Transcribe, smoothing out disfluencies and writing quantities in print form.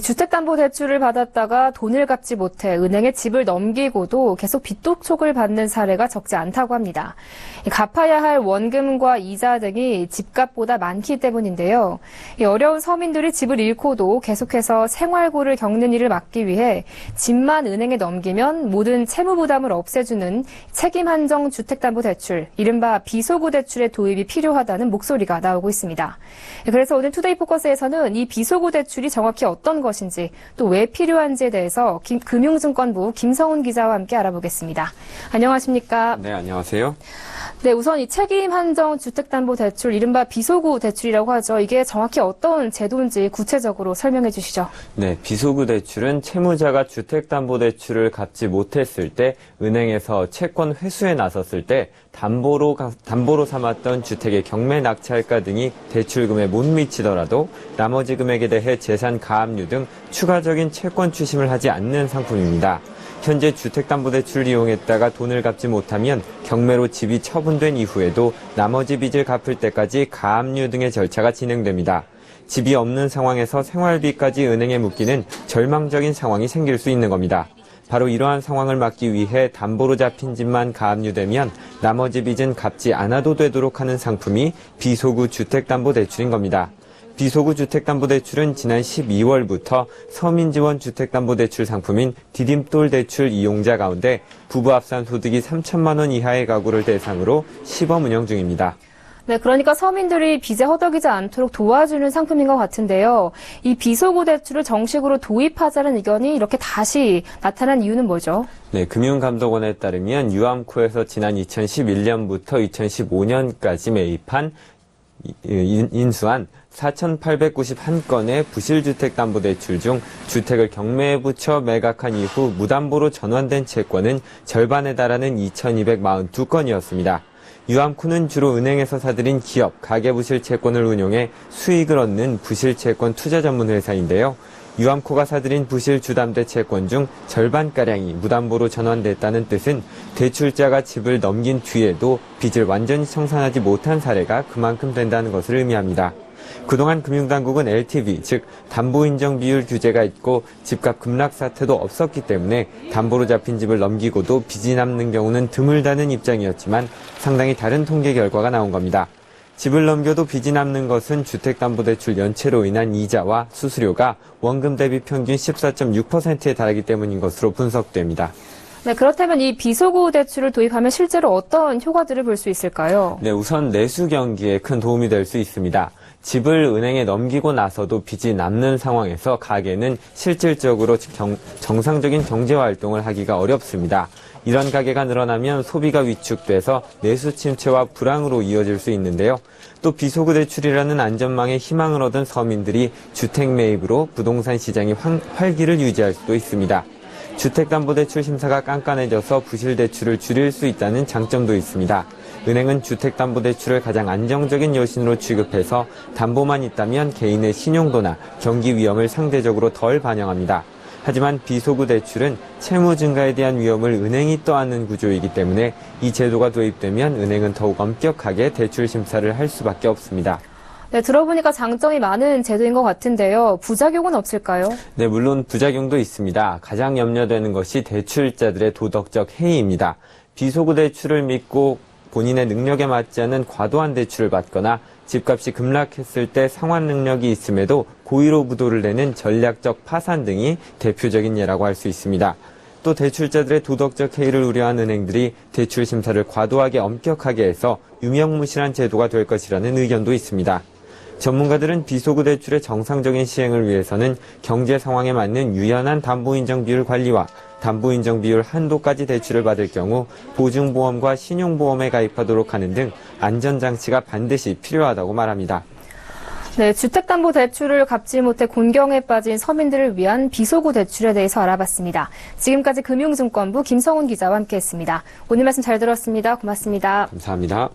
주택담보대출을 받았다가 돈을 갚지 못해 은행에 집을 넘기고도 계속 빚독촉을 받는 사례가 적지 않다고 합니다. 갚아야 할 원금과 이자 등이 집값보다 많기 때문인데요. 어려운 서민들이 집을 잃고도 계속해서 생활고를 겪는 일을 막기 위해 집만 은행에 넘기면 모든 채무 부담을 없애주는 책임 한정 주택담보대출, 이른바 비소구 대출의 도입이 필요하다는 목소리가 나오고 있습니다. 그래서 오늘 투데이 포커스에서는 이 비소구 대출이 정확히 어떤 것인지 또 왜 필요한지에 대해서 금융증권부 김성훈 기자와 함께 알아보겠습니다. 안녕하십니까? 네, 안녕하세요. 네, 우선 이 책임 한정 주택담보대출, 이른바 비소구 대출이라고 하죠. 이게 정확히 어떤 제도인지 구체적으로 설명해 주시죠. 네, 비소구 대출은 채무자가 주택담보대출을 갚지 못했을 때 은행에서 채권 회수에 나섰을 때 담보로 삼았던 주택의 경매 낙찰가 등이 대출금에 못 미치더라도 나머지 금액에 대해 재산 가압류 등 추가적인 채권 추심을 하지 않는 상품입니다. 현재 주택담보대출을 이용했다가 돈을 갚지 못하면 경매로 집이 처분된 이후에도 나머지 빚을 갚을 때까지 가압류 등의 절차가 진행됩니다. 집이 없는 상황에서 생활비까지 은행에 묶이는 절망적인 상황이 생길 수 있는 겁니다. 바로 이러한 상황을 막기 위해 담보로 잡힌 집만 가압류되면 나머지 빚은 갚지 않아도 되도록 하는 상품이 비소구 주택담보대출인 겁니다. 비소구 주택담보대출은 지난 12월부터 서민지원 주택담보대출 상품인 디딤돌 대출 이용자 가운데 부부 합산 소득이 3천만 원 이하의 가구를 대상으로 시범 운영 중입니다. 네, 그러니까 서민들이 빚에 허덕이지 않도록 도와주는 상품인 것 같은데요. 이 비소구 대출을 정식으로 도입하자는 의견이 이렇게 다시 나타난 이유는 뭐죠? 네, 금융감독원에 따르면 유암코에서 지난 2011년부터 2015년까지 매입한 인수한 4,891건의 부실주택담보대출 중 주택을 경매에 붙여 매각한 이후 무담보로 전환된 채권은 절반에 달하는 2,242건이었습니다. 유암코는 주로 은행에서 사들인 기업, 가계부실 채권을 운용해 수익을 얻는 부실채권 투자 전문 회사인데요. 유암코가 사들인 부실 주담대 채권 중 절반가량이 무담보로 전환됐다는 뜻은 대출자가 집을 넘긴 뒤에도 빚을 완전히 청산하지 못한 사례가 그만큼 된다는 것을 의미합니다. 그동안 금융당국은 LTV, 즉 담보인정비율 규제가 있고 집값 급락 사태도 없었기 때문에 담보로 잡힌 집을 넘기고도 빚이 남는 경우는 드물다는 입장이었지만 상당히 다른 통계 결과가 나온 겁니다. 집을 넘겨도 빚이 남는 것은 주택담보대출 연체로 인한 이자와 수수료가 원금 대비 평균 14.6%에 달하기 때문인 것으로 분석됩니다. 네, 그렇다면 이 비소구 대출을 도입하면 실제로 어떤 효과들을 볼 수 있을까요? 네, 우선 내수 경기에 큰 도움이 될 수 있습니다. 집을 은행에 넘기고 나서도 빚이 남는 상황에서 가게는 실질적으로 정상적인 경제활동을 하기가 어렵습니다. 이런 가게가 늘어나면 소비가 위축돼서 내수 침체와 불황으로 이어질 수 있는데요. 또 비소구 대출이라는 안전망에 희망을 얻은 서민들이 주택 매입으로 부동산 시장이 활기를 유지할 수도 있습니다. 주택담보대출 심사가 깐깐해져서 부실대출을 줄일 수 있다는 장점도 있습니다. 은행은 주택담보대출을 가장 안정적인 여신으로 취급해서 담보만 있다면 개인의 신용도나 경기 위험을 상대적으로 덜 반영합니다. 하지만 비소구 대출은 채무 증가에 대한 위험을 은행이 떠안는 구조이기 때문에 이 제도가 도입되면 은행은 더욱 엄격하게 대출 심사를 할 수밖에 없습니다. 네, 들어보니까 장점이 많은 제도인 것 같은데요. 부작용은 없을까요? 네, 물론 부작용도 있습니다. 가장 염려되는 것이 대출자들의 도덕적 해이입니다. 비소구 대출을 믿고 본인의 능력에 맞지 않은 과도한 대출을 받거나 집값이 급락했을 때 상환 능력이 있음에도 고의로 부도를 내는 전략적 파산 등이 대표적인 예라고 할 수 있습니다. 또 대출자들의 도덕적 해이를 우려한 은행들이 대출 심사를 과도하게 엄격하게 해서 유명무실한 제도가 될 것이라는 의견도 있습니다. 전문가들은 비소구 대출의 정상적인 시행을 위해서는 경제 상황에 맞는 유연한 담보인정비율 관리와 담보인정비율 한도까지 대출을 받을 경우 보증보험과 신용보험에 가입하도록 하는 등 안전장치가 반드시 필요하다고 말합니다. 네, 주택담보대출을 갚지 못해 곤경에 빠진 서민들을 위한 비소구 대출에 대해서 알아봤습니다. 지금까지 금융증권부 김성훈 기자와 함께했습니다. 오늘 말씀 잘 들었습니다. 고맙습니다. 감사합니다.